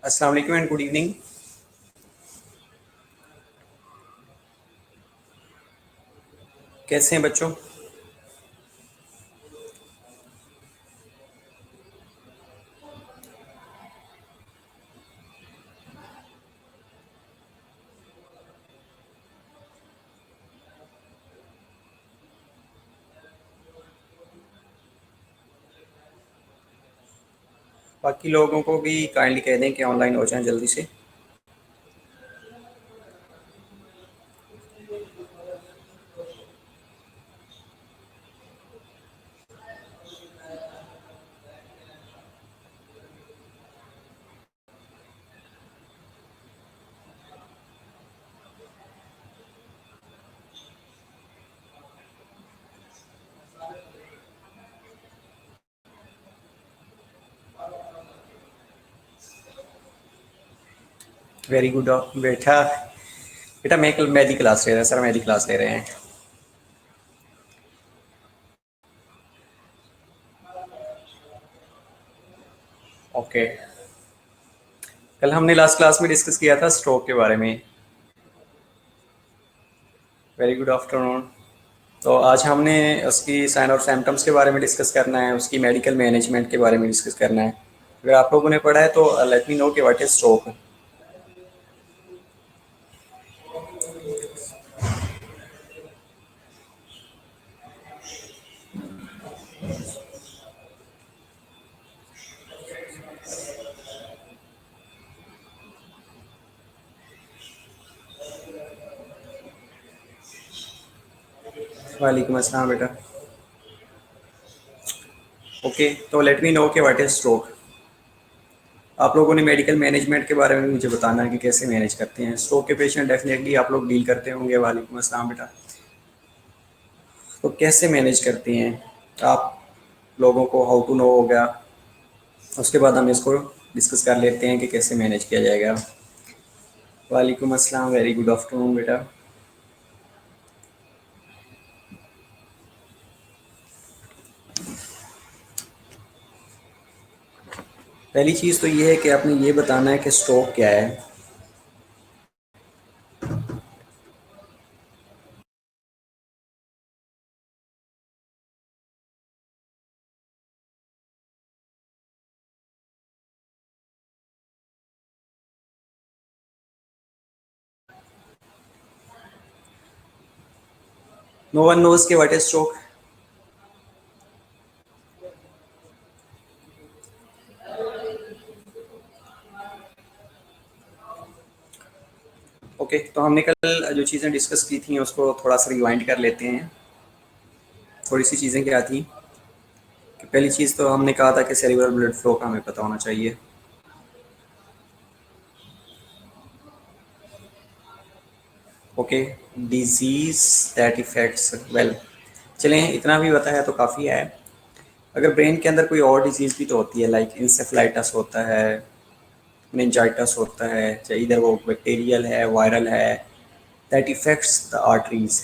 अस्सलाम वालेकुम and good evening. कैसे हैं बच्चों? बाकी लोगों को भी काइंडली कह दें कि ऑनलाइन हो जाएं जल्दी से। वेरी गुड बेटा। बेटा मैं कल मेहदी क्लास ले रहा है सर, मेहदी क्लास ले रहे हैं। ओके। कल हमने लास्ट क्लास में डिस्कस किया था स्ट्रोक के बारे में। Very good afternoon. तो आज हमने उसकी साइन और सिम्टम्स के बारे में डिस्कस करना है, उसकी मेडिकल मैनेजमेंट के बारे में डिस्कस करना है। अगर आप लोगों ने पढ़ा है तो लेट मी नो कि व्हाट इज स्ट्रोक। वालेकुम अस्सलाम बेटा। ओके, तो लेट मी नो कि व्हाट इज स्ट्रोक। आप लोगों ने मेडिकल मैनेजमेंट के बारे में मुझे बताना है कि कैसे मैनेज करते हैं स्ट्रोक के पेशेंट। डेफिनेटली आप लोग डील करते होंगे। वालेकुम अस्सलाम बेटा। तो कैसे मैनेज करते हैं आप लोगों को, हाउ टू नो हो गया। उसके बाद हम इसको डिस्कस कर लेते हैं कि कैसे मैनेज किया जाएगा। वालेकुम अस्सलाम, वेरी गुड आफ्टरनून बेटा। पहली चीज़ तो ये है कि आपने ये बताना है कि स्ट्रोक क्या है। नो वन नोज के व्हाट इज स्ट्रोक। ओके, तो हमने कल जो चीज़ें डिस्कस की थी उसको थोड़ा सा रिवाइंड कर लेते हैं। थोड़ी सी चीज़ें क्या थी कि पहली चीज़ तो हमने कहा था कि सेरिब्रल ब्लड फ्लो का हमें पता होना चाहिए। Okay, disease that effects, well, चलें इतना भी बताया तो काफ़ी है। अगर ब्रेन के अंदर कोई और डिजीज़ भी तो होती है, लाइक इंसेफ्लाइटिस होता है, मेनिंजाइटिस होता है, चाहे इधर वो बैक्टीरियल है, वायरल है, that effects the arteries.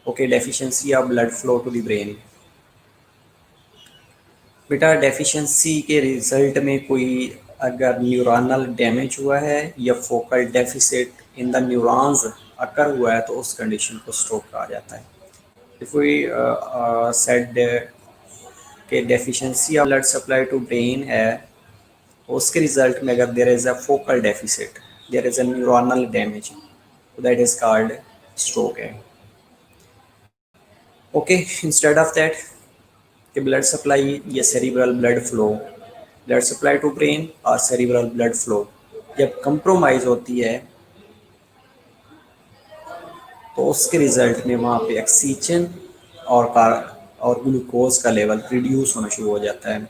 Okay, deficiency of blood flow to the brain. बेटा डेफिशिएंसी के रिजल्ट में कोई अगर न्यूरॉनल डैमेज हुआ है या focal deficit in the neurons occur हुआ है तो उस कंडीशन को स्ट्रोक कहा जाता है। इफ वी सेड के deficiency of blood supply to brain है, तो उसके रिजल्ट में अगर there is a focal deficit, there is a neuronal damage, that is called stroke है। ओके, इंस्टेड ऑफ दैट कि ब्लड सप्लाई या cerebral blood flow, blood supply to brain और cerebral blood flow जब compromise होती है तो उसके result में वहाँ पे ऑक्सीजन और और ग्लूकोज का लेवल रिड्यूस होना शुरू हो जाता है।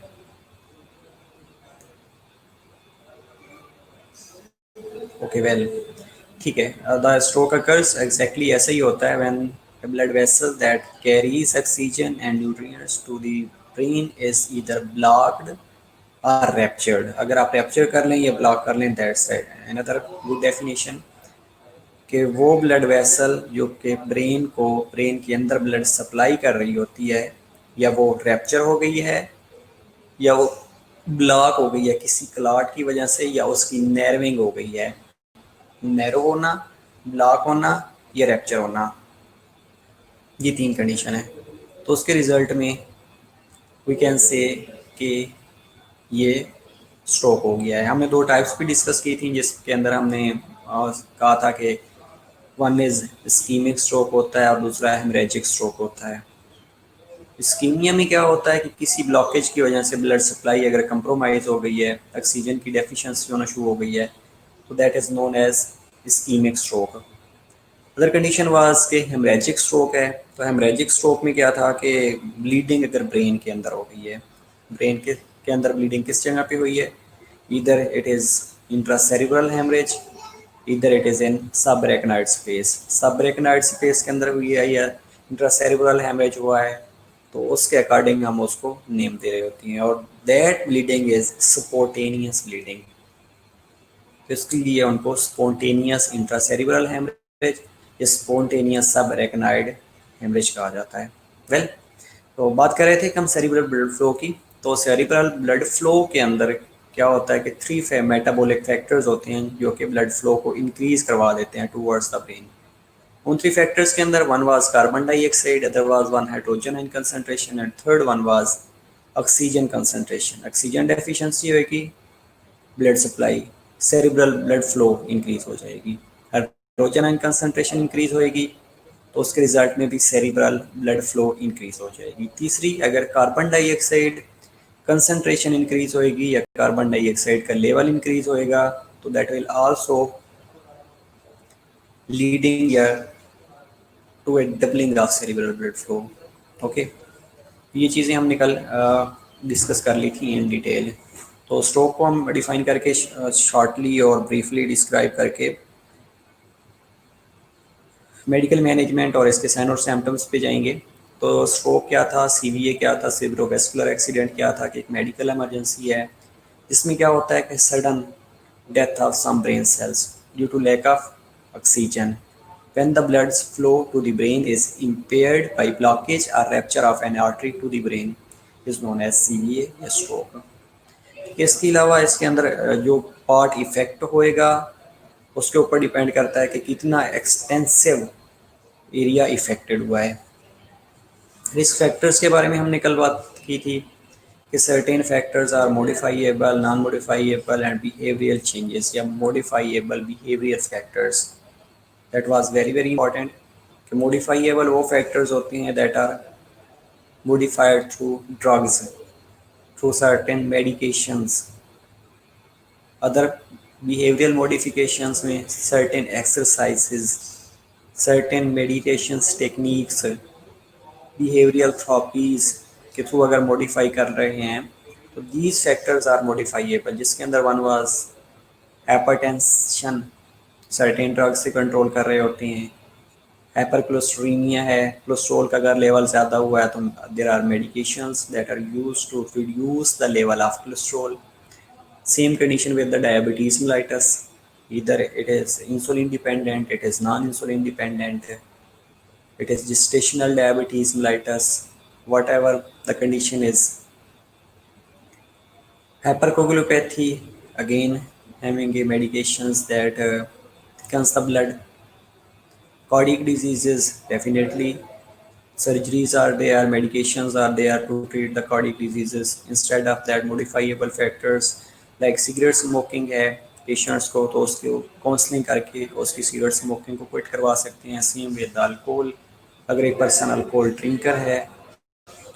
ओके वेल, ठीक है। द स्ट्रोक अकर्स एग्जैक्टली ऐसा ही होता है when a blood vessel that carries oxygen and nutrients to the brain is either blocked or ruptured। अगर आप रैप्चर कर लें या ब्लॉक कर लें, दैट्स अनदर गुड डेफिनेशन कि वो ब्लड वेसल जो कि ब्रेन के अंदर ब्लड सप्लाई कर रही होती है, या वो रैप्चर हो गई है या वो ब्लॉक हो गई है किसी क्लॉट की वजह से या उसकी नैरविंग हो गई है, नैरो होना, ब्लॉक होना या रैप्चर होना, ये 3 कंडीशन है। तो उसके रिजल्ट में वी कैन से कि ये स्ट्रोक हो गया है। हमने 2 टाइप्स भी डिस्कस की थी जिसके अंदर हमने कहा था कि वन इज इस्कीमिक स्ट्रोक होता है और दूसरा हेमरेजिक स्ट्रोक होता है। इस्कीमिया में क्या होता है कि किसी ब्लॉकेज की वजह से ब्लड सप्लाई अगर कंप्रोमाइज़ हो गई है, ऑक्सीजन की डेफिशिएंसी होना शुरू हो गई है, तो that is known as ischemic stroke. Other condition was के हेमरेजिक स्ट्रोक है। तो हेमरेजिक स्ट्रोक में क्या था कि ब्लीडिंग अगर ब्रेन के अंदर हो गई है, ब्रेन के अंदर ब्लीडिंग किस जगह पे हुई है, इधर इट इज़ इंट्रासेरिब्रल हेमरेज, इधर it is in subarachnoid space. Subarachnoid space के अंदर हुई है या इंट्रासेरिब्रल हेमरेज हुआ है, तो उसके अकॉर्डिंग हम उसको नेम दे रहे होती हैं। और that bleeding is spontaneous bleeding, तो इसके लिए उनको स्पोंटेनियस इंट्रासेरिब्रल हेमरेज या स्पोंटेनियस सब रेकनाइड हेमरेज कहा जाता है। वेल, तो बात कर रहे थे कि हम सेरिब्रल ब्लड फ्लो की। तो सेरिब्रल ब्लड फ्लो के अंदर क्या होता है कि 3 मेटाबॉलिक फैक्टर्स होते हैं जो कि ब्लड फ्लो को इंक्रीज करवा देते हैं टूवर्ड्स द ब्रेन। उन 3 फैक्टर्स के अंदर one was carbon dioxide, other was one hydrogen ion concentration and third one was oxygen concentration. Oxygen deficiency होगी, blood supply cerebral blood flow increase हो जाएगी। हाइड्रोजन आयन कंसंट्रेशन इंक्रीज होएगी तो उसके result में भी सेरिब्रल ब्लड फ्लो इंक्रीज हो जाएगी। तीसरी, अगर कार्बन डाइऑक्साइड कंसंट्रेशन इंक्रीज होएगी या कार्बन डाइऑक्साइड का लेवल इंक्रीज होएगा तो दैट विल आल्सो लीडिंग या to a doubling of cerebral blood flow. Okay, ये चीज़ें हमने कल डिस्कस कर ली थी इन डिटेल। तो स्ट्रोक को हम डिफाइन करके शॉर्टली और ब्रीफली डिस्क्राइब करके मेडिकल मैनेजमेंट और इसके साइन और सिम्टम्स पे जाएंगे। तो स्ट्रोक क्या था, सीवीए क्या था, सेरेब्रोवास्कुलर एक्सीडेंट क्या था, कि एक मेडिकल इमरजेंसी है जिसमें क्या होता है कि sudden death of some brain cells due to lack of oxygen when the blood flow to the brain is impaired by blockage or rupture of an artery to the brain is known as CVA या stroke। इसके अलावा इसके अंदर जो part effect होएगा उसके ऊपर depend करता है कि कितना एक्सटेंसिव एरिया इफेक्टेड हुआ है। रिस्क फैक्टर्स के बारे में हमने कल बात की थी कि certain factors are modifiable, non modifiable and behavioural changes या modifiable behaviour factors. That was very very important कि मॉडिफाइएबल वो फैक्टर्स होते हैं that are modified through drugs, through certain medications। other behavioral modifications में certain exercises, certain meditations techniques, behavioral therapies के through अगर modify कर रहे हैं तो these factors are modifiable, जिसके अंदर one was hypertension, certain drugs से कंट्रोल कर रहे होते हैं। हाइपरकोलेस्टेरोलिया है, कोलेस्ट्रॉल का अगर लेवल ज़्यादा हुआ है तो there are medications that are used to reduce the level of cholesterol. Same condition with the diabetes mellitus, either it is insulin dependent, it is non insulin dependent, it is gestational diabetes mellitus, whatever the condition is। hypercoagulopathy, again having a medications that thickens the blood। cardiac diseases, definitely surgeries are there, medications are there to treat the cardiac diseases। instead of that modifiable factors like cigarette smoking है, patients को तो उसकी counselling करके उसकी cigarette smoking को quit करवा सकते हैं। सेम विद अल्कोहल, अगर एक पर्सन अल्कोहल ड्रिंकर है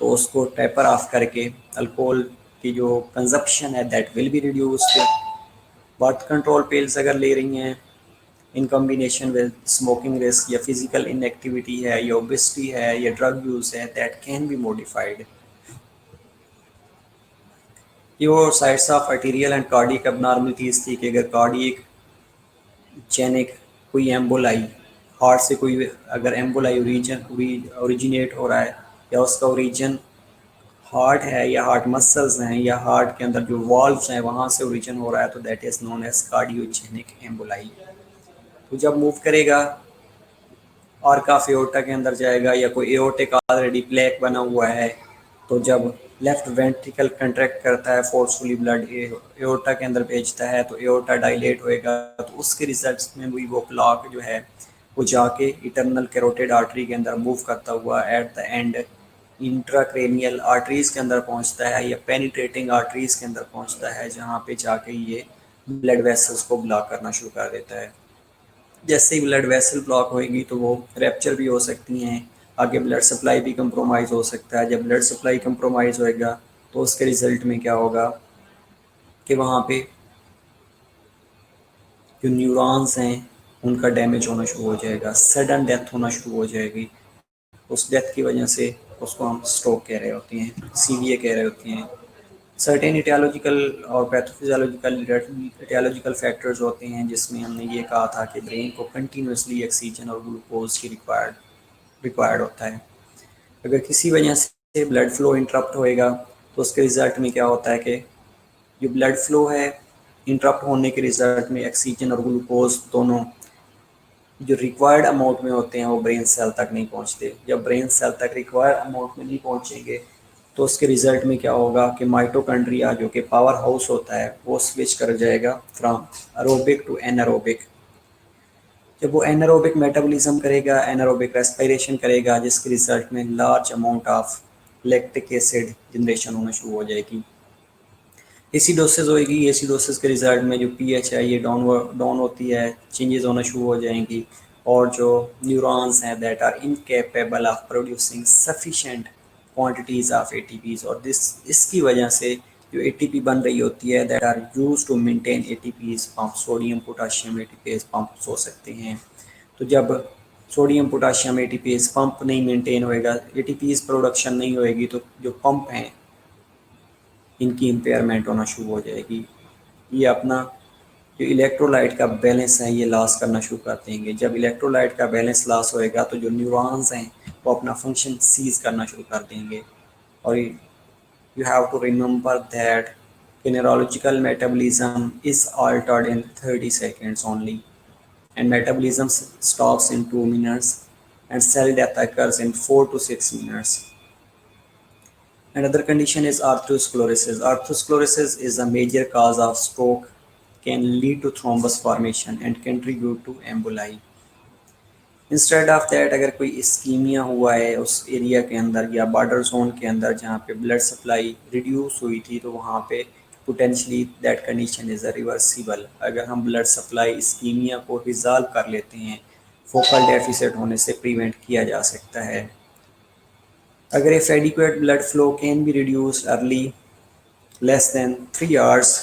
तो उसको टेपर ऑफ करके अल्कोहल की जो कंजप्शन है that will be reduced. Birth control pills अगर ले रही हैं in combination with smoking risk या फिजिकल इनएक्टिविटी है या ओबेसिटी है या ड्रग यूज है दैट कैन बी मॉडिफाइड। ये वो sides of arterial and cardiac abnormalities थी कि अगर कार्डियक जेनिक कोई एम्बोलाई, हार्ट से कोई अगर एम्बोलाई ओरिजिनेट हो रहा है या उसका ओरिजिन हार्ट है या हार्ट मसल्स हैं या हार्ट के अंदर जो वॉल्व्स हैं वहाँ से ओरिजिन हो रहा है तो that is known as cardiogenic emboli. तो जब मूव करेगा और काफ एओर्टा के अंदर जाएगा या कोई एओर्टिक ऑलरेडी प्लेक बना हुआ है तो जब लेफ्ट वेंट्रिकल कंट्रैक्ट करता है, फोर्सफुली ब्लड एओर्टा के अंदर भेजता है, तो एओर्टा डायलेट होएगा, तो उसके रिजल्ट में भी वो प्लाक जो है वो जाके इटरनल कैरोटिड आर्टरी के अंदर मूव करता हुआ eight the and intracranial arteries के अंदर पहुंचता है या पेनिट्रेटिंग आर्टरीज के अंदर पहुंचता है, जहां पे जाके ये ब्लड वेसल्स को ब्लॉक करना शुरू कर देता है। जैसे ही ब्लड वेसल ब्लॉक होएगी तो वो रैप्चर भी हो सकती हैं, आगे ब्लड सप्लाई भी कंप्रोमाइज़ हो सकता है। जब ब्लड सप्लाई कंप्रोमाइज़ होएगा तो उसके रिजल्ट में क्या होगा कि वहाँ पे जो न्यूरॉन्स हैं उनका डैमेज होना शुरू हो जाएगा, सडन डेथ होना शुरू हो जाएगी। उस डेथ की वजह से उसको हम स्ट्रोक कह रहे होते हैं, सीवीए कह रहे होते हैं। सर्टेन इटियोलॉजिकल और पैथोफिजियोलॉजिकल इटियोलॉजिकल फैक्टर्स होते हैं, जिसमें हमने ये कहा था कि ब्रेन को कंटिन्यूसली ऑक्सीजन और ग्लूकोज की रिक्वायर्ड होता है। अगर किसी वजह से ब्लड फ्लो इंटरप्ट होएगा तो उसके रिजल्ट में क्या होता है कि जो ब्लड फ्लो है इंटरप्ट होने के रिजल्ट में ऑक्सीजन और ग्लूकोज दोनों जो रिक्वायर्ड अमाउंट में होते हैं वो ब्रेन सेल तक नहीं पहुंचते। जब ब्रेन सेल तक रिक्वायर्ड अमाउंट में नहीं पहुंचेंगे तो उसके रिजल्ट में क्या होगा कि माइटोकॉन्ड्रिया जो कि पावर हाउस होता है वो स्विच कर जाएगा फ्रॉम एरोबिक टू एनारोबिक। जब वो एनारोबिक मेटाबॉलिज्म करेगा, एनारोबिक रेस्पिरेशन करेगा, जिसके रिजल्ट में large amount of lactic acid generation होना शुरू हो जाएगी। एसिडोसिस होएगी, एसिडोसिस के रिजल्ट में जो पीएच है ये डाउन होती है, चेंजेस होना शुरू हो जाएंगी, और जो न्यूरॉन्स हैं that are incapable of producing sufficient quantities of ATPase, और दिस इसकी वजह से जो एटीपी बन रही होती है that are use to maintain ATPase pump, sodium potassium ATPase pumps हो सकते हैं। तो जब सोडियम पोटाशियम एटीपीज पंप नहीं मेंटेन होएगा, एटीपीज प्रोडक्शन नहीं होएगी, तो जो पंप हैं इनकी इम्पेयरमेंट होना शुरू हो जाएगी। ये अपना जो इलेक्ट्रोलाइट का बैलेंस है ये लॉस करना शुरू कर देंगे। जब इलेक्ट्रोलाइट का बैलेंस लॉस होएगा तो जो न्यूरॉन्स हैं वो अपना फंक्शन सीज करना शुरू कर देंगे। और you have to remember that neurological metabolism is altered in 30 seconds only, and metabolism stops in 2 minutes, and cell death occurs in 4 to 6 minutes. Another condition is arteriosclerosis. Arteriosclerosis is a major cause of stroke, can lead to thrombus formation and contribute to emboli. Instead of that, अगर कोई ischemia हुआ है उस area के अंदर या border zone के अंदर जहाँ पे ब्लड सप्लाई रिड्यूस हुई थी, तो वहाँ पे potentially that condition is reversible. अगर हम ब्लड सप्लाई इस्कीमिया को रिजॉल्व कर लेते हैं, फोकल डेफिसिट होने से प्रिवेंट किया जा सकता है। अगर if adequate blood flow can be reduced early, less than 3 hours,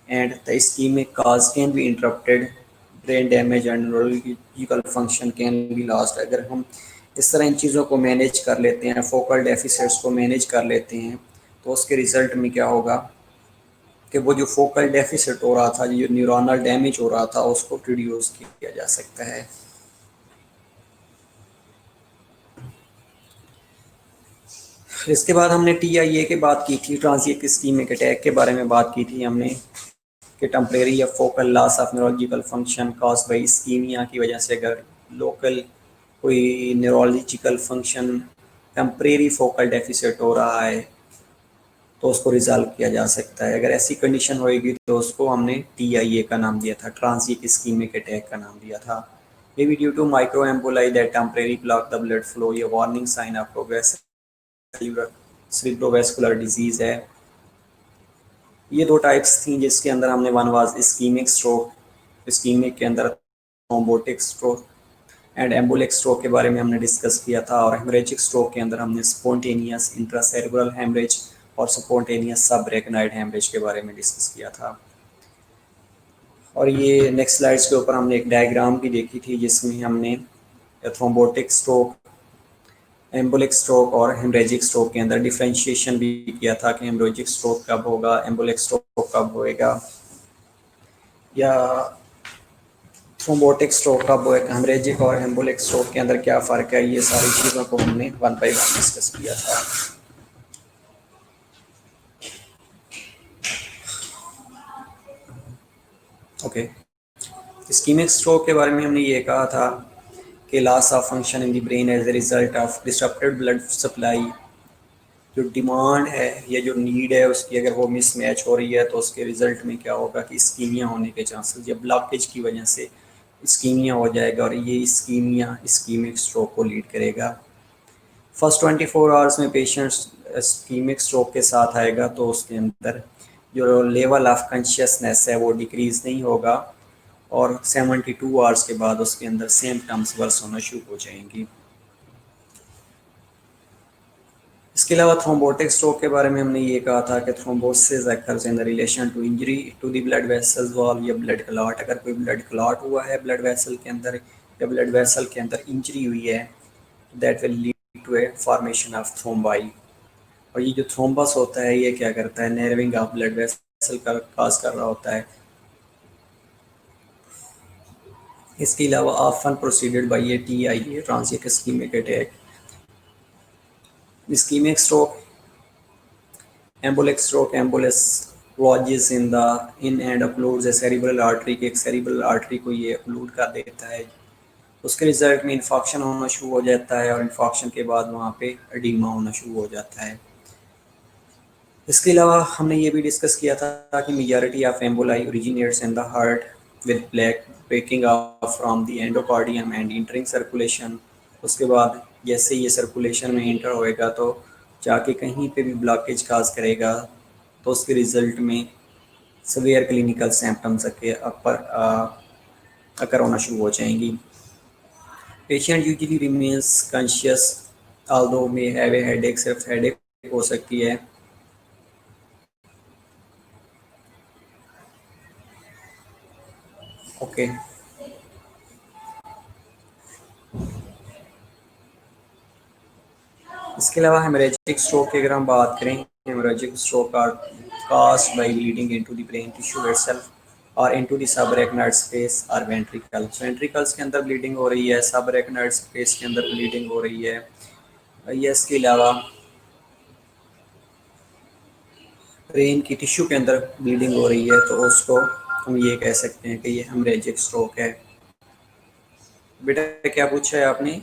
and the ischemic cause can be interrupted, brain damage and neurological function can be lost। अगर हम इस तरह इन चीज़ों को मैनेज कर लेते हैं, फोकल डेफिसिट्स को मैनेज कर लेते हैं, तो उसके रिजल्ट में क्या होगा कि वो जो फोकल डेफिसिट हो रहा था, जो न्यूरोनल डैमेज हो रहा था, उसको रिड्यूस किया जा सकता है। इसके बाद हमने TIA की बात की थी, ट्रांजिट इस्कीमिक अटैक के बारे में बात की थी हमने कि टेम्परेरी या focal loss of neurological function cause by ischemia की वजह से अगर लोकल कोई neurological function temporary focal deficit हो रहा है तो उसको रिजॉल्व किया जा सकता है। अगर ऐसी कंडीशन होएगी तो उसको हमने TIA का नाम दिया था, ट्रांजिट इस्कीमिक अटैक का नाम दिया था। May be due to micro emboli that temporary block the blood flow, ये warning sign of progress cerebrovascular disease है। ये दो टाइप्स थी जिसके अंदर हमने one was ischaemic stroke, ischaemic के अंदर thrombotic stroke and embolic stroke के बारे में हमने डिस्कस किया था, और हेमरेजिक स्ट्रोक के अंदर हमने स्पॉन्टेनियस इंट्रासेरेब्रल हेमरेज और स्पॉन्टेनियस सबरेकनाइड हेमरेज के बारे में डिस्कस किया था। और ये नेक्स्ट स्लाइड्स के ऊपर हमने एक डायग्राम भी देखी थी जिसमें हमने थ्रोम्बोटिक स्ट्रोक, एम्बोलिक स्ट्रोक और हेमरेजिक स्ट्रोक के अंदर डिफ्रेंशिएशन भी किया था कि हेमरेजिक स्ट्रोक कब होगा, एम्बोलिक स्ट्रोक कब होएगा, या थ्रोम्बोटिक स्ट्रोक कब होएगा, हेमरेजिक और एम्बोलिक स्ट्रोक के अंदर क्या फ़र्क है। ये सारी चीज़ों को हमने 1 बाय 1 डिस्कस किया था। ओके, इस्कीमिक स्ट्रोक के बारे में हमने ये कहा था कि loss of function in the brain as a result of disturbed blood supply, जो डिमांड है या जो नीड है उसकी अगर वो मिसमैच हो रही है तो उसके रिजल्ट में क्या होगा कि इस्कीमिया होने के चांसेस या ब्लॉकेज की वजह से इस्कीमिया हो जाएगा और ये इस्कीमिया इस्कीमिक स्ट्रोक को लीड करेगा। फर्स्ट 24 आवर्स में पेशेंट्स इस्कीमिक स्ट्रोक के साथ आएगा तो उसके अंदर जो लेवल ऑफ कॉन्शियसनेस है वो डिक्रीज़ नहीं होगा और 72 आवर्स के बाद उसके अंदर सिम्पटम्स वर्स होना शुरू हो जाएंगी। इसके अलावा थ्रोम्बोटिक स्ट्रोक के बारे में हमने ये कहा था कि thrombosis occurs in the relation to injury to the blood vessels wall या ब्लड क्लॉट। अगर कोई ब्लड क्लॉट हुआ है ब्लड वेसल के अंदर या ब्लड वेसल के अंदर इंजरी हुई है that will lead to a formation of thrombi. और ये जो थ्रोम्बस होता है ये क्या करता है, नेर्विंग ऑफ ब्लड वेसल का काज कर रहा होता है। इसके अलावा often preceded by a TIA transient ischemic attack. Ischemic stroke embolic stroke embolus lodges in and occludes a cerebral artery कि एक cerebral artery को ये occlude कर देता है। उसके रिजल्ट में इन्फेक्शन होना शुरू हो जाता है और इन्फेक्शन के बाद वहाँ पे एडिमा होना शुरू हो जाता है। इसके अलावा हमने ये भी डिस्कस किया था कि majority of emboli originates in the heart with black breaking of from the endocardium and entering circulation. उसके बाद जैसे ये सर्कुलेशन में इंटर होएगा तो जाके कहीं पे भी ब्लॉकेज काज करेगा तो उसके रिजल्ट में सवेयर क्लिनिकल सिम्टम्स अकर होना शुरू हो जाएंगी। Patient usually remains conscious although may have a headache, सिर्फ हेडेक हो सकती है। ओके इसके अलावा हेमरेजिक स्ट्रोक की अगर हम बात करें, hemorrhagic stroke are caused by bleeding into the brain tissue itself or into the subarachnoid space or ventricles। ventricles के अंदर ब्लीडिंग हो रही है, subarachnoid space के अंदर ब्लीडिंग हो रही है। ये इसके अलावा ब्रेन की टिश्यू के अंदर ब्लीडिंग हो रही है तो उसको हम ये कह सकते हैं कि ये हेमरेजिक स्ट्रोक है। बेटा क्या पूछा है आपने?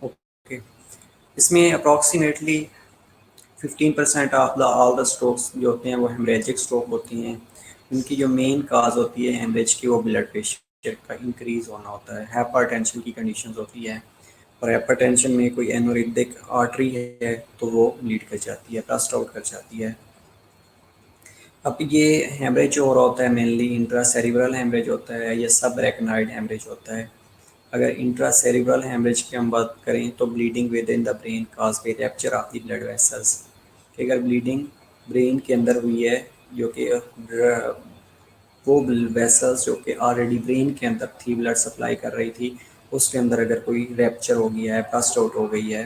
ओके इसमें approximately 15% of the all the strokes जो होते हैं वो हेमरेजिक स्ट्रोक होती हैं। उनकी जो मेन काज होती है हेमरेज की वो ब्लड प्रेशर का इंक्रीज होना होता है, हाइपरटेंशन की कंडीशंस होती है और हाइपरटेंशन में कोई एनोरिथिक आर्टरी है तो वो ब्लीड कर जाती है, ब्लास्ट आउट कर जाती है। अब ये हेमरेज जो हो रहा होता है मेनली इंट्रा सेरिब्रल हेमरेज होता है या सब रेकनाइड हेमरेज होता है। अगर इंट्रा सेरिब्रल हेमरेज की हम बात करें तो bleeding within the brain caused by rupture of the blood vessels. अगर ब्लीडिंग ब्रेन के अंदर हुई है जो कि वो वेसल्स जो कि ऑलरेडी ब्रेन के अंदर थी, ब्लड सप्लाई कर रही थी, उसके अंदर अगर कोई रैप्चर हो गया है, ब्लास्ट आउट हो गई है।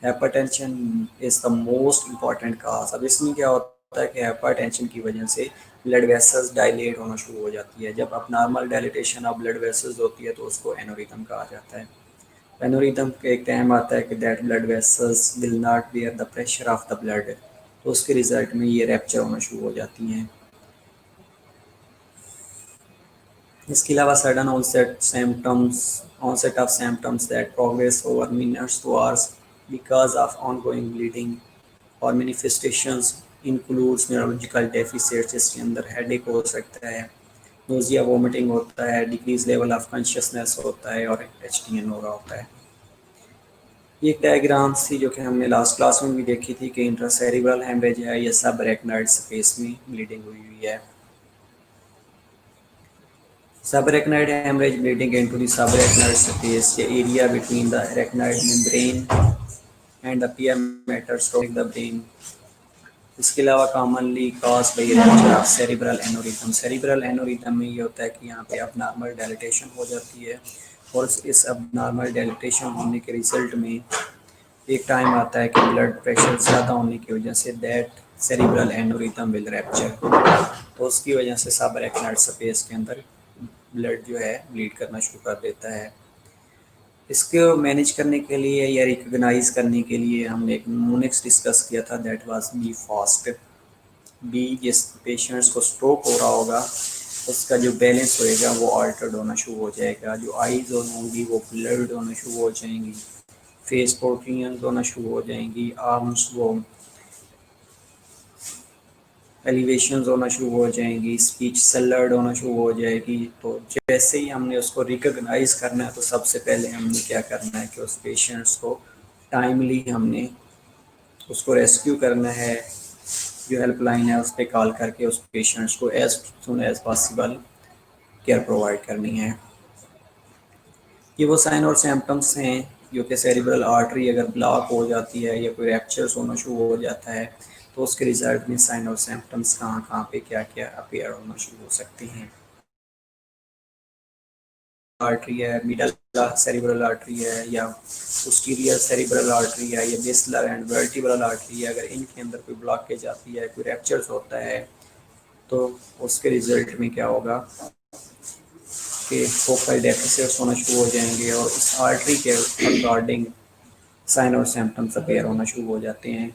Hypertension is the most important cause. अब इसमें क्या होता है कि हाइपरटेंशन की वजह से ब्लड वेसल्स डायलेट होना शुरू हो जाती है। जब अब normal dilatation of blood vessels होती है तो उसको एनोरिथम कहा जाता है। एनोरिथम का एक टाइम आता है कि that blood vessels will not bear the pressure of the blood, तो उसके रिजल्ट में ये रैप्चर होना शुरू हो जाती हैं। इसके अलावा sudden onset of symptoms that progress over minutes to hours because of ongoing bleeding और manifestations includes neurological deficits। इसके अंदर हेडेक हो सकता है, नोजिया वोमिटिंग होता है, डिक्रीज लेवल ऑफ कॉन्शियसनेस होता है और HTN हो रहा होता है। ये एक डायग्राम थी जो कि हमने लास्ट क्लास में भी देखी थी कि इंट्रासेरिब्रल हेमरेज है या सब रेकनाइड स्पेस में ब्लीडिंग हुई है। Subarachnoid hemorrhage bleeding into the subarachnoid space, the area between the arachnoid membrane and the pia mater stopping the brain। इसके अलावा commonly cause by rupture of cerebral aneurysm. Cerebral aneurysm में ये होता है कि यहाँ पे अबनॉर्मल डायलिटेशन हो जाती है और इस अबनॉर्मल डायलिटेशन होने के रिजल्ट में एक टाइम आता है कि ब्लड प्रेशर ज़्यादा होने की वजह से that cerebral aneurysm will rupture, तो उसकी वजह से सब अरेक्नॉइड स्पेस के अंदर ब्लड जो है ब्लीड करना शुरू कर देता है। इसको मैनेज करने के लिए या रिकग्नाइज करने के लिए हमने एक मोनिक्स डिस्कस किया था, that was B fast. B, जिस पेशेंट्स को स्ट्रोक हो रहा होगा उसका जो बैलेंस होएगा वो अल्टर्ड होना शुरू हो जाएगा, जो आईज होंगी वो ब्लर्ड होना शुरू हो जाएंगी, फेस प्रोट्रूजन्स होना शुरू हो जाएंगी, आर्म्स वो एलिवेशंस होना शुरू हो जाएंगी, स्पीच सलर्ड होना शुरू हो जाएगी। तो जैसे ही हमने उसको रिकग्नाइज करना है तो सबसे पहले हमने क्या करना है कि उस पेशेंट्स को टाइमली हमने उसको रेस्क्यू करना है। जो हेल्पलाइन है उस पर कॉल करके उस पेशेंट्स को as soon as possible care provide करनी है। ये वो साइन और सिम्टम्स हैं जो कि सेरिब्रल आर्टरी अगर ब्लॉक हो जाती है या कोई रैप्चर्स होना शुरू हो जाता है तो उसके रिजल्ट में साइन और सिम्टम्स कहाँ कहाँ पे क्या क्या अपीयर होना शुरू हो सकते हैं। आर्टरी है, मिडल सेरिब्रल आर्टरी है, या पोस्टीरियर सेरिब्रल आर्टरी है, या बेसलर एंड वर्टिब्रल आर्टरी है, अगर इनके अंदर कोई ब्लॉकेज आती है, कोई रैप्चर्स होता है तो उसके रिजल्ट में क्या होगा कि फोकल डेफिसिट्स होना शुरू हो जाएंगे और इस आर्टरी के अकॉर्डिंग साइन और सिम्टम्स अपीयर होना शुरू हो जाते हैं।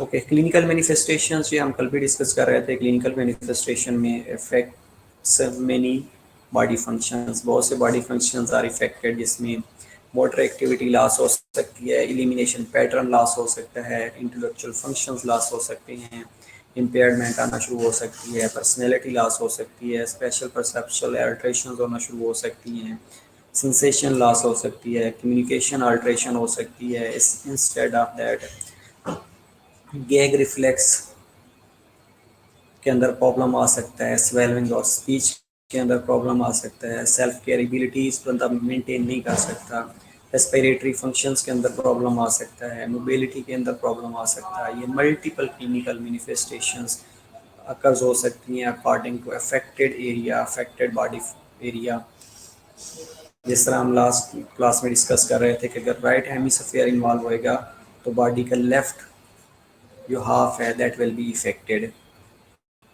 ओके, क्लिनिकल मैनिफेस्टेशंस ये हम कल भी डिस्कस कर रहे थे। क्लिनिकल मैनिफेस्टेशन में इफेक्ट्स मेनी बॉडी फंक्शंस, बहुत से बॉडी फंक्शंस आर इफेक्टेड, जिसमें मोटर एक्टिविटी लॉस हो सकती है, एलिमिनेशन पैटर्न लॉस हो सकता है, इंटेलेक्चुअल फंक्शंस लॉस हो सकते हैं, इम्पेयरमेंट आना शुरू हो सकती है, पर्सनैलिटी लॉस हो सकती है, स्पेशल परसेप्शुअल अल्ट्रेशन होना शुरू हो सकती हैं, सेंसेशन लॉस हो सकती है, कम्युनिकेशन अल्ट्रेशन हो सकती है। Instead of that gag reflex के अंदर प्रॉब्लम आ सकता है, स्वेलिंग और स्पीच के अंदर प्रॉब्लम आ सकता है, सेल्फ केयर एबिलिटीज बंदा मेंटेन नहीं कर सकता, रेस्पिरेटरी फंक्शंस के अंदर प्रॉब्लम आ सकता है, मोबिलिटी के अंदर प्रॉब्लम आ सकता है। ये मल्टीपल क्लिनिकल मैनिफेस्टेशंस अकर्स हो सकती हैं according to affected area, affected body area. जिस तरह हम लास्ट क्लास में डिस्कस कर रहे थे कि अगर राइट हेमिस्फीयर इन्वॉल्व होएगा तो बॉडी का लेफ्ट जो हाफ है दैट विल बी इफेक्टेड।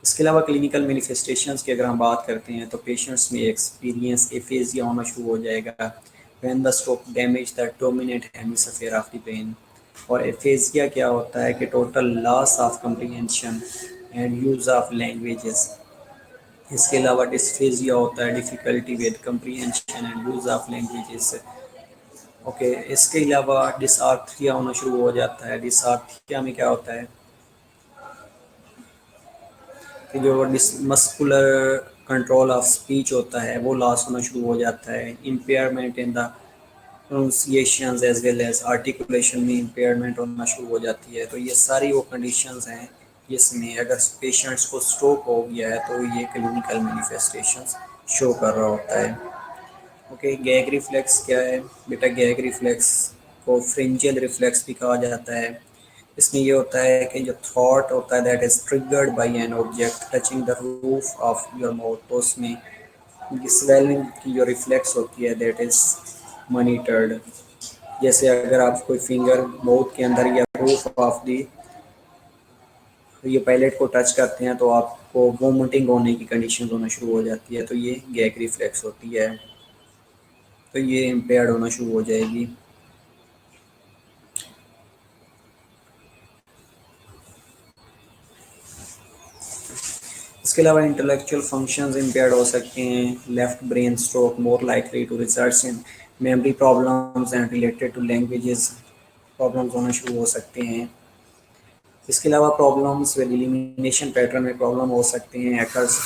इसके अलावा क्लिनिकल मैनिफेस्टेशंस की अगर हम बात करते हैं तो पेशेंट्स में एक्सपीरियंस एफेजिया होना शुरू हो जाएगा when the stroke damage the dominant hemisphere of the brain. और एफेजिया क्या होता है कि total loss of comprehension and use of languages. इसके अलावा डिस्फेजिया होता है difficulty with comprehension and use of languages. Okay, इसके अलावा डिसआर्थरिया होना शुरू हो जाता है। डिसआर्थरिया में क्या होता है कि जो मस्कुलर कंट्रोल ऑफ स्पीच होता है वो लॉस होना शुरू हो जाता है। Impairment in the pronunciations as well as articulation में इम्पेयरमेंट होना शुरू हो जाती है। तो ये सारी वो कंडीशंस हैं जिसमें अगर पेशेंट्स को स्ट्रोक हो गया है तो ये क्लिनिकल मैनिफेस्टेशंस शो कर रहा होता है। ओके, गैग रिफ्लेक्स क्या है बेटा? गैग रिफ्लेक्स को फ्रिंजियल रिफ्लेक्स भी कहा जाता है। इसमें ये होता है कि जो थॉट होता है that is triggered by an object touching the roof of your mouth, तो उसमें स्वेलिंग की जो रिफ्लेक्स होती है दैट इज मॉनिटर्ड। जैसे अगर आप कोई फिंगर माउथ के अंदर या रूफ ऑफ दी ये पैलेट को टच करते हैं तो आपको वोमिटिंग होने की कंडीशन होना शुरू हो जाती है, तो ये गैग रिफ्लेक्स होती है, तो ये इम्पेयर्ड होना शुरू हो जाएगी। इसके अलावा इंटेलेक्चुअल फंक्शंस इम्पेयर्ड हो सकते हैं। Left brain stroke more likely to result in memory problems and related to languages problems होना शुरू हो सकते हैं। इसके अलावा प्रॉब्लम्स विद एलिमिनेशन पैटर्न में प्रॉब्लम हो सकते हैं occurs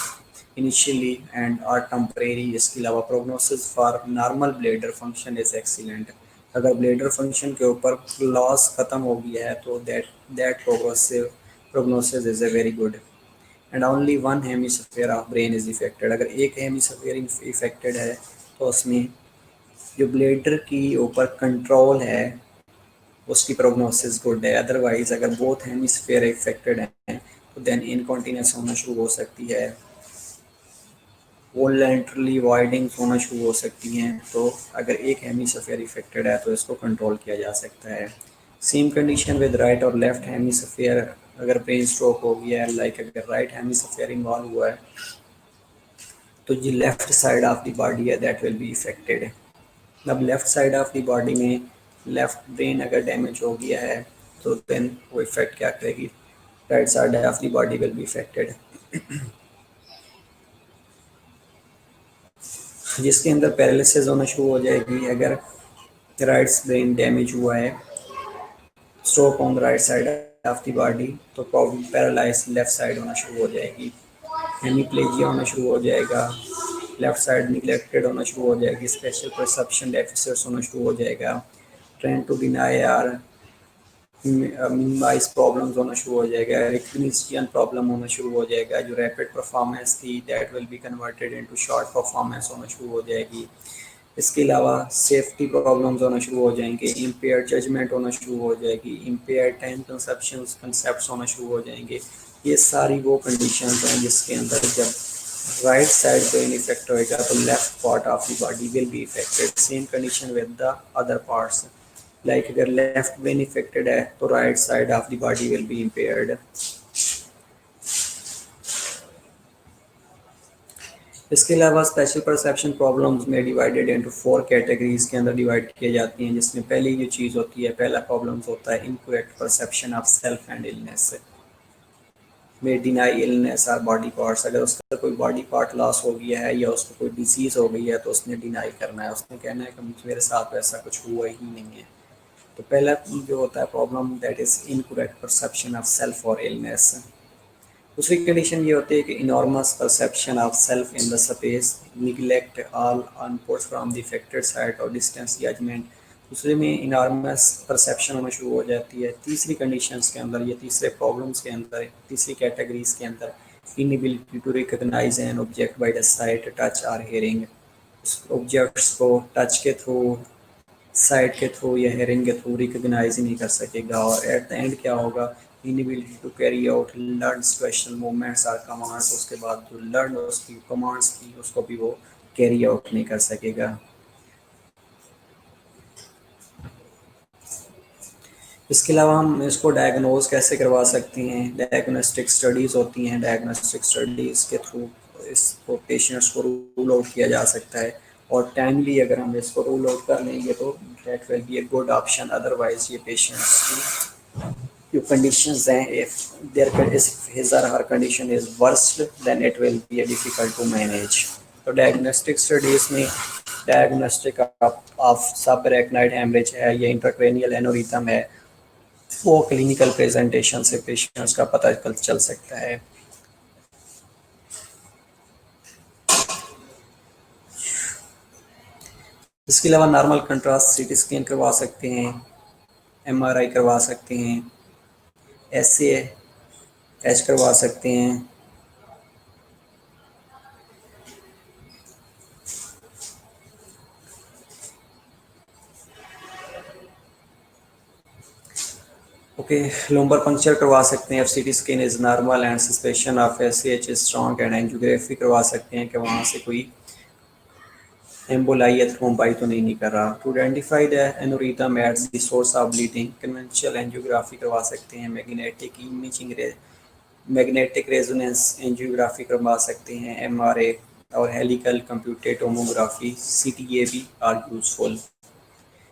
initially and are temporary. इसके अलावा prognosis for normal bladder function is excellent. अगर ब्लैडर फंक्शन के ऊपर लॉस ख़त्म हो गया है तो that prognosis is a very good. And only one hemisphere of brain is affected. अगर एक हेमिस्फीयर इफेक्टेड है तो उसमें जो ब्लैडर की ऊपर कंट्रोल है उसकी प्रोग्नोसिस गुड है। अदरवाइज अगर बोथ हेमिस्फीयर इफेक्टेड हैं तो देन इनकॉन्टिनेंस होना शुरू हो सकती है, वोलेंटरली वाइडिंग होना शुरू हो सकती हैं। तो अगर एक हेमिस्फीयर इफेक्टेड है तो इसको कंट्रोल किया जा सकता है। सेम कंडीशन विद राइट और लेफ्ट हेमिस्फीयर अगर ब्रेन स्ट्रोक हो गया है, लाइक अगर राइट हेमिस्फीयर इन्वॉल्व हुआ है, तो जो left side of the body है दैट विल बी इफेक्टेड। अब left side of the body में लेफ्ट ब्रेन अगर डैमेज हो गया है तो देन वो इफेक्ट क्या करेगी, right side of the body will be affected, जिसके अंदर पैरालिसिस होना शुरू हो जाएगी। अगर राइट ब्रेन डैमेज हुआ है, stroke on the right side of the body, तो प्रॉब्लम पैरालाइज लेफ्ट साइड होना शुरू हो जाएगी, हेमीप्लेजिया होना शुरू हो जाएगा, लेफ्ट साइड निगलेक्टेड होना शुरू हो जाएगी, स्पेशल परसेप्शन डेफिसिट्स होना शुरू हो जाएगा, trend to deny or minimize problems होना शुरू हो जाएगा, रिकग्निशन प्रॉब्लम होना शुरू हो जाएगा, जो रैपिड परफॉर्मेंस थी that will be converted into short performance होना शुरू हो जाएगी। इसके अलावा सेफ्टी प्रॉब्लम्स होना शुरू हो जाएंगे, इम्पेयर जजमेंट होना शुरू हो जाएगी, इम्पेयर टाइम कंसेप्शंस कंसेप्ट्स होना शुरू हो जाएंगे। ये सारी वो कंडीशंस हैं जिसके अंदर जब राइट साइड ब्रेन इफेक्ट होएगा तो left part of the body will be affected. Same condition with the other parts, like अगर लेफ्ट ब्रेन इफेक्टेड है तो right side of the body will be impaired. इसके अलावा स्पेशल परसेप्शन प्रॉब्लम्स में divided into 4 categories के अंदर divide की जाती हैं, जिसमें पहली जो चीज़ होती है, पहला प्रॉब्लम्स होता है incorrect perception of self and illness, में डिनाई इलनेस और बॉडी पार्ट्स। अगर उसका कोई बॉडी पार्ट लॉस हो गया है या उसको कोई डिजीज़ हो गई है तो उसने डिनाई करना है, उसने कहना है कि मेरे साथ वैसा कुछ हुआ ही नहीं है। तो पहला जो होता है problem that is incorrect perception of self और इलनेस। दूसरी कंडीशन ये होती है कि enormous perception of self in the space, neglect all inputs from the affected site और डिस्टेंस जजमेंट। दूसरे में इनॉर्मस परसेप्शन होना शुरू हो जाती है। तीसरी कंडीशंस के अंदर, ये तीसरे प्रॉब्लम्स के अंदर, तीसरी कैटेगरीज के अंदर, inability to recognize an object by the sight, touch और हेयरिंग। ऑब्जेक्ट्स को टच के थ्रू, साइट के थ्रू या हेयरिंग के थ्रू रिकॉग्नाइज ही नहीं कर सकेगा। और एट द एंड क्या होगा, inability to carry out learn situational movements और कमांड्स। उसके बाद जो लर्न उसकी कमांड्स थी उसको भी वो कैरी आउट नहीं कर सकेगा। इसके अलावा हम इसको डायग्नोज कैसे करवा सकते हैं, डायग्नोस्टिक स्टडीज़ होती हैं, डायग्नोस्टिक स्टडीज़ के थ्रू इसको पेशेंट्स को रूल आउट किया जा सकता है। और टाइमली अगर हम इसको रूल आउट कर लेंगे तो that will be a good option. Otherwise ये पेशेंट्स की जो कंडीशंस हैं, इफ देयर इज हिज और her condition is worst then it will be difficult to manage. तो डायग्नोस्टिक स्टडीज़ में डायग्नोस्टिक ऑफ सबरेक्नाइड हेमरेज है या इंट्राक्रेनियल एनोरिथम है, वो क्लिनिकल प्रेजेंटेशन से पेशेंट्स का पता चल सकता है। इसके अलावा नॉर्मल कंट्रास्ट सीटी स्कैन करवा सकते हैं, एमआरआई करवा सकते हैं, एसएएच करवा सकते हैं। ओके, लुम्बर पंक्चर करवा सकते हैं, CT scan is normal and suspicion of SAH is strong, and angiography करवा सकते हैं कि वहाँ से कोई एम्बोलाई या थ्रोम्बाई तो नहीं कर रहा। To identify the aneurysm at the source of bleeding, conventional angiography करवा सकते हैं, magnetic imaging magnetic resonance angiography करवा सकते हैं, एमआरए और हेलिकल कंप्यूटेड टोमोग्राफी सीटीए भी आर यूजफुल।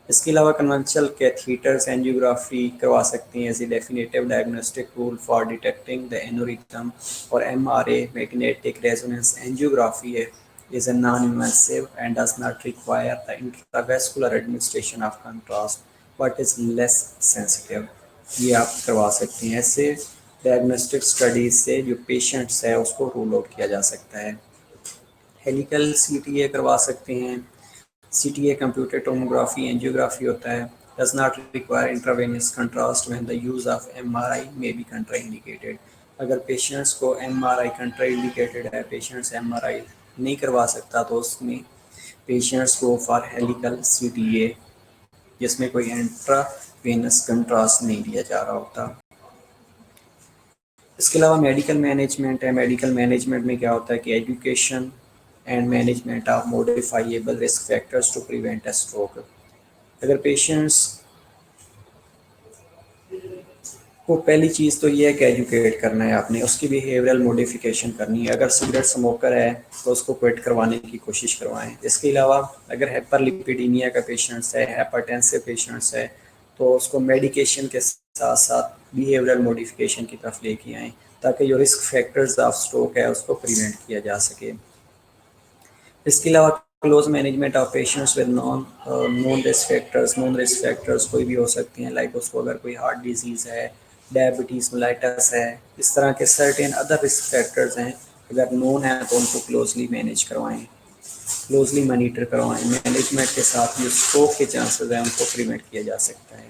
इसके अलावा कन्वेंशनल कैथीटर्स एंजियोग्राफी करवा सकते हैं as a definitive diagnostic tool for detecting the aneurysm. और एमआरए मैग्नेटिक रेजोनेंस एंजियोग्राफी है is a non-invasive and does not require the intravascular administration of contrast but is less sensitive। ये आप करवा सकते हैं। ऐसे डायग्नोस्टिक स्टडीज से जो पेशेंट्स है उसको रूल आउट किया जा सकता है। हेलिकल सीटीए करवा सकते हैं। सीटीए कंप्यूटेड टोमोग्राफी एंजियोग्राफी होता है, does not require intravenous contrast when the use of MRI may be contraindicated। अगर पेशेंट्स को MRI contraindicated है, पेशेंट्स MRI नहीं करवा सकता तो उसमें पेशेंट्स को फॉर हेलिकल सीटीए जिसमें कोई इंट्रावेनस कंट्रास्ट नहीं दिया जा रहा होता। इसके अलावा मेडिकल मैनेजमेंट है। मेडिकल मैनेजमेंट में क्या होता है कि education and management of modifiable risk factors to prevent a stroke. अगर पेशेंट्स वो पहली चीज़ तो ये है कि एजुकेट करना है आपने, उसकी बिहेवियरल मॉडिफिकेशन करनी है। अगर सिगरेट स्मोकर है तो उसको क्विट करवाने की कोशिश करवाएं। इसके अलावा अगर हाइपरलिपिडीमिया का पेशेंट्स है, हाइपरटेंसिव पेशेंट्स है, तो उसको मेडिकेशन के साथ साथ बिहेवियरल मॉडिफिकेशन की तरफ लेके आएँ, ताकि जो रिस्क फैक्टर्स ऑफ स्ट्रोक है उसको प्रिवेंट किया जा सके। इसके अलावा close management of patients with non risk factors कोई भी हो सकती हैं, लाइक उसको अगर कोई हार्ट डिजीज़ है, डायबिटीज़ मेलाइटस है, इस तरह के सर्टेन अदर रिस्क फैक्टर्स हैं, अगर नोन है तो उनको क्लोजली मैनेज करवाएं, क्लोजली मॉनिटर करवाएं। मैनेजमेंट के साथ जो स्ट्रोक के चांसेस हैं उनको प्रिवेंट किया जा सकता है।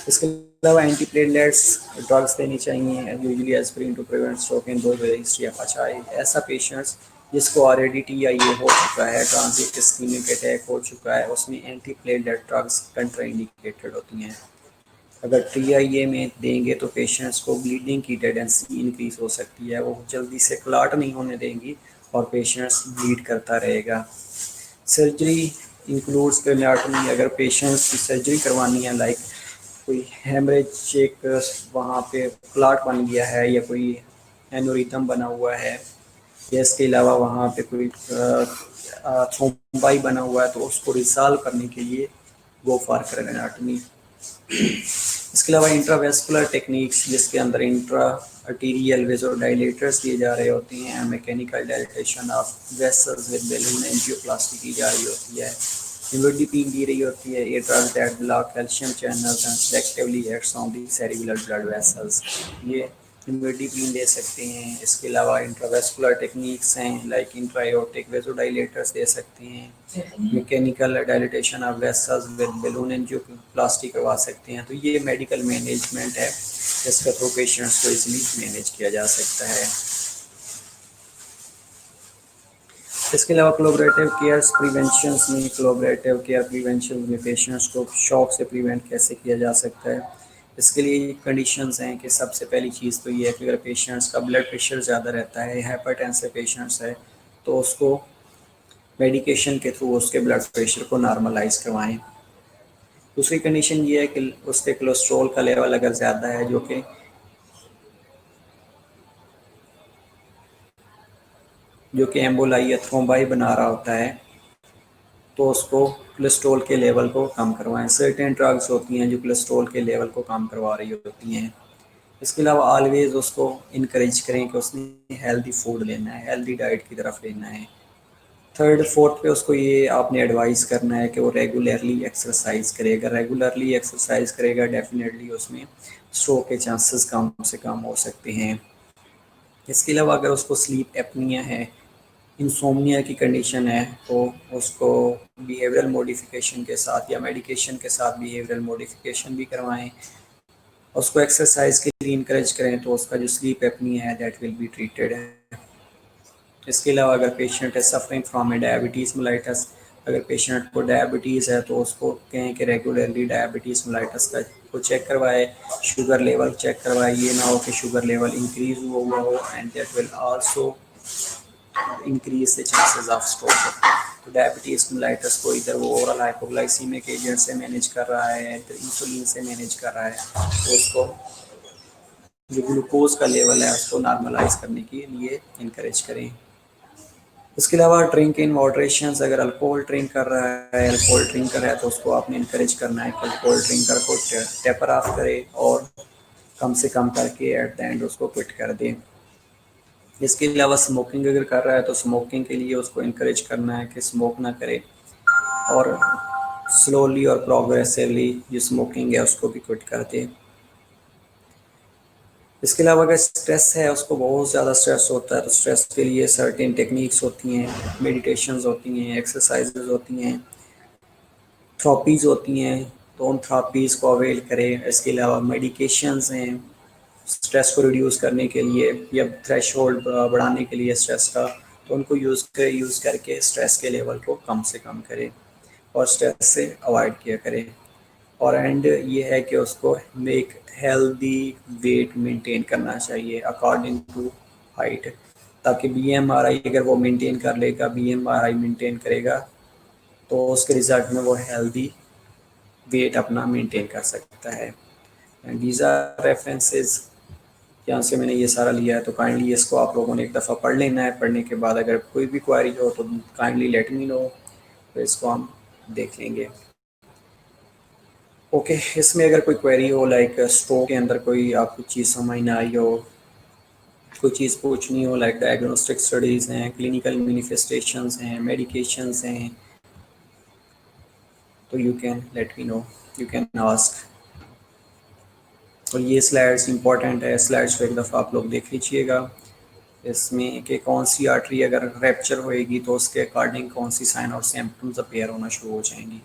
इसके अलावा एंटीप्लेटलेट्स ड्रग्स देनी चाहिए, usually aspirin to prevent stroke in those with history of HI. ऐसा पेशेंट्स जिसको ऑलरेडी टीआईए हो चुका है, ट्रांजिट इस्कीमिक अटैक हो चुका है, उसमें एंटीप्लेटलेट ड्रग्स कंट्राइंडिकेटेड होती हैं। अगर टीआईए में देंगे तो पेशेंट्स को ब्लीडिंग की टेंडेंसी इंक्रीज हो सकती है, वो जल्दी से क्लॉट नहीं होने देंगी और पेशेंट्स ब्लीड करता रहेगा। सर्जरी इंक्लूड्स क्रेनियोटॉमी, अगर पेशेंट्स की सर्जरी करवानी है, लाइक कोई हेमरेज एक वहाँ पे क्लॉट बन गया है या कोई एनोरिथम बना हुआ है, या इसके अलावा वहाँ पे कोई थ्रोम्बाई बना हुआ है, तो उसको रिसॉल्व करने के लिए गो फॉर क्रेनियोटॉमी। इसके अलावा इंट्रावेस्कुलर टेक्निक्स, जिसके अंदर इंट्रा आर्टीरियल वेसोडाइलेटर्स दिए जा रहे होते हैं, mechanical dilatation of vessels with balloon angioplasty की जा रही होती है, इमिडोपिन दी रही होती है, ये drugs that block calcium channels and selectively acts on the cerebellar blood vessels, ये इमिडोपिन दे सकते हैं। इसके अलावा इंट्रावेस्कुलर टेक्निक्स हैं, लाइक इंट्रायोटिक वेसोडाइलेटर्स दे सकते हैं, mechanical dilatation of vessels with balloon angioplasty करवा सकते हैं। तो ये मेडिकल मैनेजमेंट है जिसके थ्रू पेशेंट्स को इजीली मैनेज किया जा सकता है। इसके अलावा कोलैबोरेटिव केयर प्रिवेंशन में पेशेंट्स को शॉक से प्रिवेंट कैसे किया जा सकता है। इसके लिए कंडीशंस हैं कि सबसे पहली चीज़ तो ये है कि अगर पेशेंट्स का ब्लड प्रेशर ज़्यादा रहता है, हाइपरटेंसिव पेशेंट्स है, तो उसको मेडिकेशन के थ्रू उसके ब्लड प्रेशर को नॉर्मलाइज करवाएं। दूसरी कंडीशन ये है कि उसके कोलेस्ट्रॉल का लेवल अगर ज़्यादा है, जो कि एम्बोलाई या थ्रोम्बाई बना रहा होता है, तो उसको कोलेस्ट्रॉल के लेवल को कम करवाएं। सर्टेन ड्रग्स होती हैं जो कोलेस्ट्रॉल के लेवल को कम करवा रही होती हैं। इसके अलावा ऑलवेज उसको इनक्रेज करें कि उसने हेल्दी फूड लेना है, हेल्दी डाइट की तरफ लेना है। थर्ड फोर्थ पे उसको ये आपने एडवाइस करना है कि वो रेगुलरली एक्सरसाइज करेगा। रेगुलरली एक्सरसाइज करेगा डेफिनेटली उसमें स्ट्रोक के चांसेस कम से कम हो सकते हैं। इसके अलावा अगर उसको स्लीप एपनिया है, इंसोम्निया की कंडीशन है, तो उसको बिहेवियरल मॉडिफिकेशन के साथ या मेडिकेशन के साथ बिहेवियरल मॉडिफिकेशन भी करवाएं। उसको एक्सरसाइज के लिए इंकरेज करें तो उसका जो स्लीप एपनिया है दैट विल बी ट्रीटेड है। इसके अलावा अगर पेशेंट है suffering from A diabetes mellitus, अगर पेशेंट को डायबिटीज़ है तो उसको कहें कि रेगुलरली डायबिटीज़ मेलाइटस का को चेक करवाए, शुगर लेवल चेक करवाए। ये ना हो कि शुगर लेवल इंक्रीज हुआ हो and that will also increase the chances of stroke. तो डायबिटीज़ मेलाइटस को इधर वो ओरल हाइपोग्लाइसीमिक एजेंट से मैनेज कर रहा है, इधर इंसुलिन से मैनेज कर रहा है, तो उसको जो ग्लूकोज का लेवल है उसको नॉर्मलाइज करने के लिए इंकरेज करें। इसके अलावा ड्रिंक इन मॉडरेशन, अगर अल्कोहल ड्रिंक कर रहा है, अल्कोहल ड्रिंकर है, तो उसको आपने इनकरेज करना है कि अल्कोहल ड्रिंकर को टेपर ऑफ करे और कम से कम करके एट द एंड उसको क्विट कर दें। इसके अलावा स्मोकिंग अगर कर रहा है तो स्मोकिंग के लिए उसको इनकरेज करना है कि स्मोक ना करे और स्लोली और प्रोग्रेसिवली जो स्मोकिंग है उसको भी क्विट कर दे। इसके अलावा अगर स्ट्रेस है, उसको बहुत ज़्यादा स्ट्रेस होता है, तो स्ट्रेस के लिए सर्टेन टेक्निक्स होती हैं, मेडिटेशंस होती हैं, एक्सरसाइजेज होती हैं, थेरेपीज़ होती हैं, तो उन थेरेपीज़ को अवेल करें। इसके अलावा मेडिकेशंस हैं स्ट्रेस को रिड्यूस करने के लिए या थ्रेशोल्ड बढ़ाने के लिए स्ट्रेस का, तो उनको यूज़ करके स्ट्रेस के लेवल को कम से कम करें और स्ट्रेस से अवॉइड किया करें। और एंड ये है कि उसको एक हेल्दी वेट मेंटेन करना चाहिए अकॉर्डिंग टू हाइट, ताकि बीएमआरआई अगर वो मेंटेन कर लेगा, बीएमआरआई मेंटेन करेगा, तो उसके रिजल्ट में वो हेल्दी वेट अपना मेंटेन कर सकता है। एंड दीज आर रेफरेंसेस, यहाँ से मैंने ये सारा लिया है, तो काइंडली इसको आप लोगों ने एक दफ़ा पढ़ लेना है। पढ़ने के बाद अगर कोई भी क्वारी हो तो काइंडली लेट मी नो, तो इसको हम देख लेंगे। ओके इसमें अगर कोई क्वेरी हो लाइक स्ट्रोक के अंदर कोई आपको चीज़ समझ ना आई हो, कोई चीज़ पूछनी हो, लाइक डायग्नोस्टिक स्टडीज़ हैं, क्लिनिकल मैनिफेस्टेशंस हैं, मेडिकेशंस हैं, तो you can let me no, you can ask. और ये स्लाइड्स इंपॉर्टेंट है, स्लाइड्स को एक दफ़ा आप लोग देख लीजिएगा। इसमें कि कौन सी आर्टरी अगर रैप्चर होएगी तो उसके अकॉर्डिंग कौन सी साइन और सिम्टम्स अपीयर होना शुरू हो जाएंगी।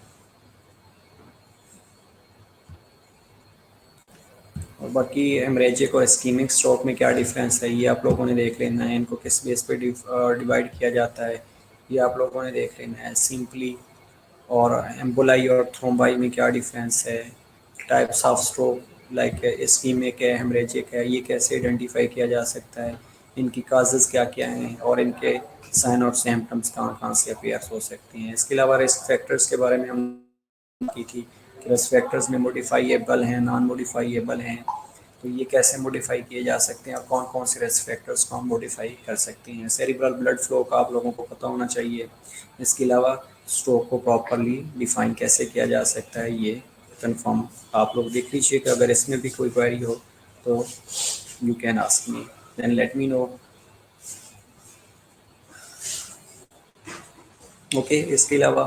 और बाकी हेमरेजिक और इस्कीमिक स्ट्रोक में क्या डिफरेंस है ये आप लोगों ने देख लेना है। इनको किस बेस पे डिवाइड किया जाता है ये आप लोगों ने देख लेना है सिंपली। और एम्बोलाई और थ्रोम्बाई में क्या डिफरेंस है, types of stroke like ischaemic है, हेमरेजिक है, ये कैसे आइडेंटिफाई किया जा सकता है, इनकी काजेज़ क्या क्या हैं और इनके साइन और सिम्टम्स कहाँ कहाँ से अपीयर हो सकते हैं। इसके अलावा रिस्क फैक्टर्स के बारे में हम की थी कि रिस्क फैक्टर्स में मॉडिफाइएबल हैं, नॉन मॉडिफाइएबल हैं, तो ये कैसे मॉडिफाई किए जा सकते हैं और कौन कौन से रिस्क फैक्टर्स को हम मॉडिफाई कर सकते हैं। सेरिब्रल ब्लड फ्लो का आप लोगों को पता होना चाहिए। इसके अलावा स्ट्रोक को प्रॉपरली डिफाइन कैसे किया जा सकता है ये कंफर्म आप लोग देख लीजिएगा। अगर इसमें भी कोई क्वेरी हो तो you can ask me, then let me know. Okay इसके अलावा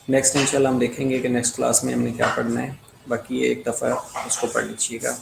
नेक्स्ट इंशाल्लाह हम देखेंगे कि नेक्स्ट क्लास में हमने क्या पढ़ना है। बाकी ये एक दफ़ा उसको पढ़ लीजिएगा।